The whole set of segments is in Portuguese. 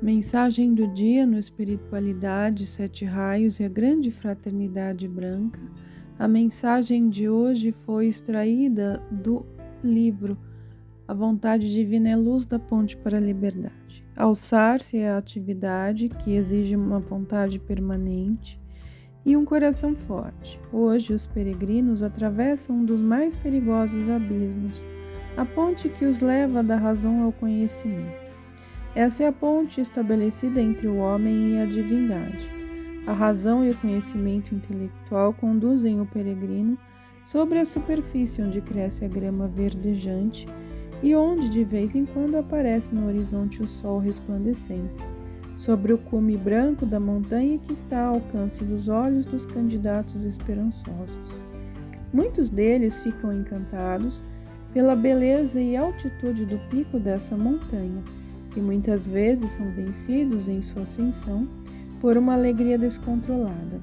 Mensagem do dia no Espiritualidade, Sete Raios e a Grande Fraternidade Branca. A mensagem de hoje foi extraída do livro A Vontade Divina é Luz da Ponte para a Liberdade. Alçar-se é a atividade que exige uma vontade permanente e um coração forte. Hoje, os peregrinos atravessam um dos mais perigosos abismos, a ponte que os leva da razão ao conhecimento. Essa é a ponte estabelecida entre o homem e a divindade. A razão e o conhecimento intelectual conduzem o peregrino sobre a superfície onde cresce a grama verdejante e onde de vez em quando aparece no horizonte o sol resplandecente, sobre o cume branco da montanha que está ao alcance dos olhos dos candidatos esperançosos. Muitos deles ficam encantados pela beleza e altitude do pico dessa montanha, e muitas vezes são vencidos em sua ascensão por uma alegria descontrolada.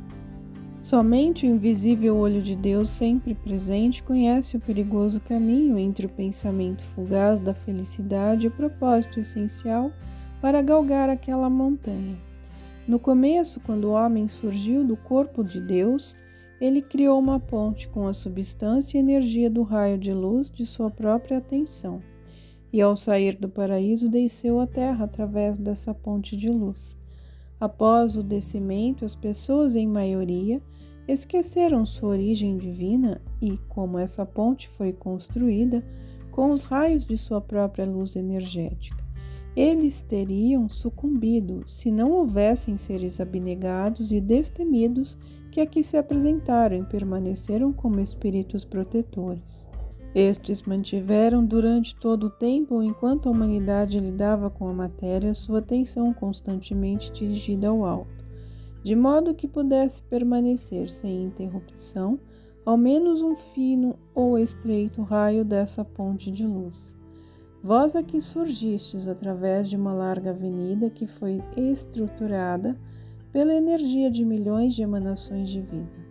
Somente o invisível olho de Deus, sempre presente, conhece o perigoso caminho entre o pensamento fugaz da felicidade e o propósito essencial para galgar aquela montanha. No começo, quando o homem surgiu do corpo de Deus, ele criou uma ponte com a substância e energia do raio de luz de sua própria atenção. E ao sair do paraíso desceu à terra através dessa ponte de luz. Após o descimento, as pessoas, em maioria, esqueceram sua origem divina e, como essa ponte foi construída com os raios de sua própria luz energética, eles teriam sucumbido se não houvessem seres abnegados e destemidos que aqui se apresentaram e permaneceram como espíritos protetores. Estes mantiveram durante todo o tempo, enquanto a humanidade lidava com a matéria, sua atenção constantemente dirigida ao alto, de modo que pudesse permanecer sem interrupção ao menos um fino ou estreito raio dessa ponte de luz. Vós aqui surgistes através de uma larga avenida que foi estruturada pela energia de milhões de emanações de vida.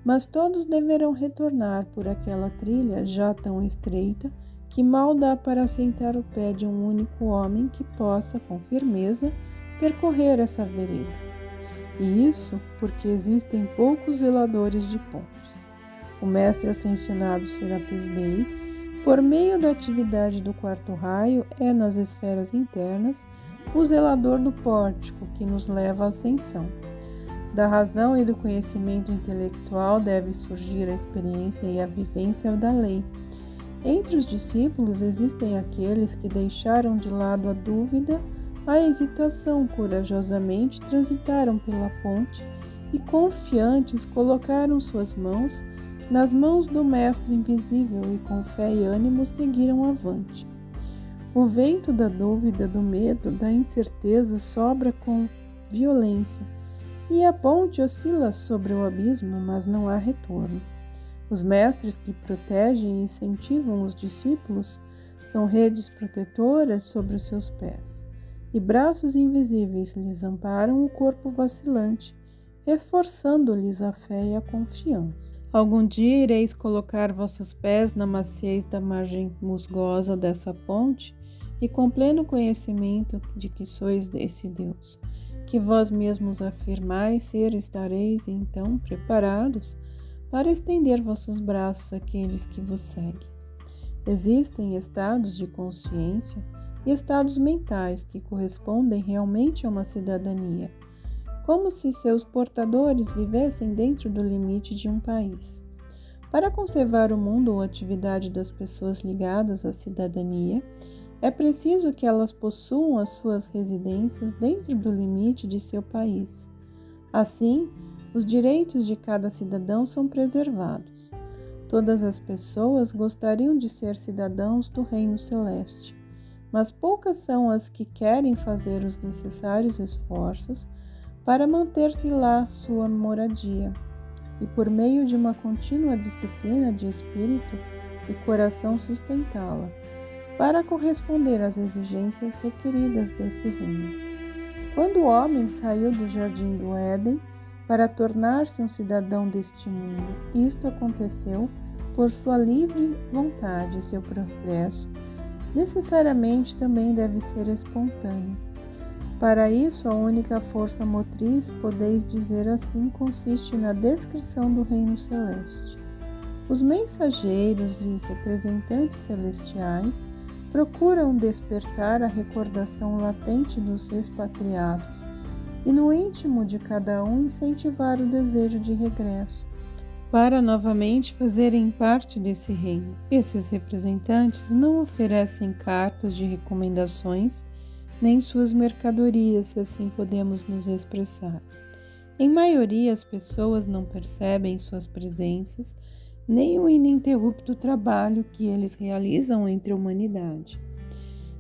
Mas todos deverão retornar por aquela trilha já tão estreita que mal dá para assentar o pé de um único homem que possa, com firmeza, percorrer essa vereda. E isso porque existem poucos zeladores de pontes. O mestre ascensionado Serapis Bey, por meio da atividade do quarto raio, é nas esferas internas o zelador do pórtico que nos leva à ascensão. Da razão e do conhecimento intelectual deve surgir a experiência e a vivência da lei. Entre os discípulos existem aqueles que deixaram de lado a dúvida, a hesitação, corajosamente transitaram pela ponte e, confiantes, colocaram suas mãos nas mãos do Mestre Invisível e, com fé e ânimo, seguiram avante. O vento da dúvida, do medo, da incerteza sopra com violência, e a ponte oscila sobre o abismo, mas não há retorno. Os mestres que protegem e incentivam os discípulos são redes protetoras sobre os seus pés, e braços invisíveis lhes amparam o corpo vacilante, reforçando-lhes a fé e a confiança. Algum dia ireis colocar vossos pés na maciez da margem musgosa dessa ponte, e com pleno conhecimento de que sois desse Deus, que vós mesmos afirmais ser, estareis então preparados para estender vossos braços àqueles que vos seguem. Existem estados de consciência e estados mentais que correspondem realmente a uma cidadania, como se seus portadores vivessem dentro do limite de um país. Para conservar o mundo ou a atividade das pessoas ligadas à cidadania, é preciso que elas possuam as suas residências dentro do limite de seu país. Assim, os direitos de cada cidadão são preservados. Todas as pessoas gostariam de ser cidadãos do Reino Celeste, mas poucas são as que querem fazer os necessários esforços para manter-se lá sua moradia, e por meio de uma contínua disciplina de espírito e coração sustentá-la, para corresponder às exigências requeridas desse reino. Quando o homem saiu do jardim do Éden para tornar-se um cidadão deste mundo, isto aconteceu por sua livre vontade, e seu progresso necessariamente também deve ser espontâneo. Para isso, a única força motriz, podeis dizer assim, consiste na descrição do reino celeste. Os mensageiros e representantes celestiais procuram despertar a recordação latente dos expatriados e no íntimo de cada um incentivar o desejo de regresso, para novamente fazerem parte desse reino. Esses representantes não oferecem cartas de recomendações, nem suas mercadorias, se assim podemos nos expressar. Em maioria, as pessoas não percebem suas presenças, nem o ininterrupto trabalho que eles realizam entre a humanidade.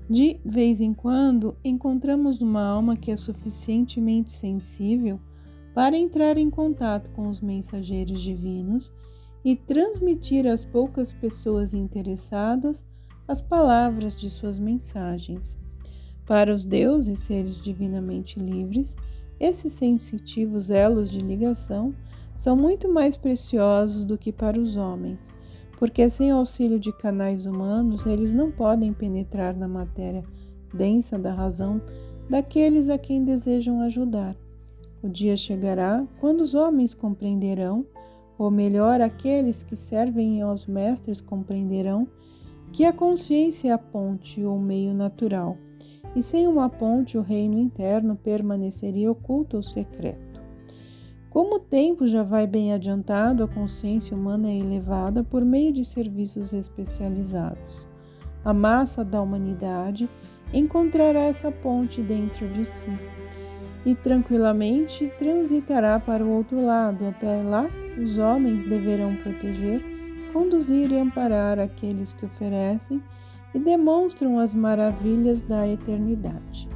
De vez em quando, encontramos uma alma que é suficientemente sensível para entrar em contato com os mensageiros divinos e transmitir às poucas pessoas interessadas as palavras de suas mensagens. Para os deuses, seres divinamente livres, esses sensitivos elos de ligação são muito mais preciosos do que para os homens, porque sem auxílio de canais humanos, eles não podem penetrar na matéria densa da razão daqueles a quem desejam ajudar. O dia chegará quando os homens compreenderão, ou melhor, aqueles que servem aos mestres compreenderão, que a consciência é a ponte ou meio natural, e sem uma ponte o reino interno permaneceria oculto ou secreto. Como o tempo já vai bem adiantado, a consciência humana é elevada por meio de serviços especializados. A massa da humanidade encontrará essa ponte dentro de si e tranquilamente transitará para o outro lado. Até lá, os homens deverão proteger, conduzir e amparar aqueles que oferecem e demonstram as maravilhas da eternidade.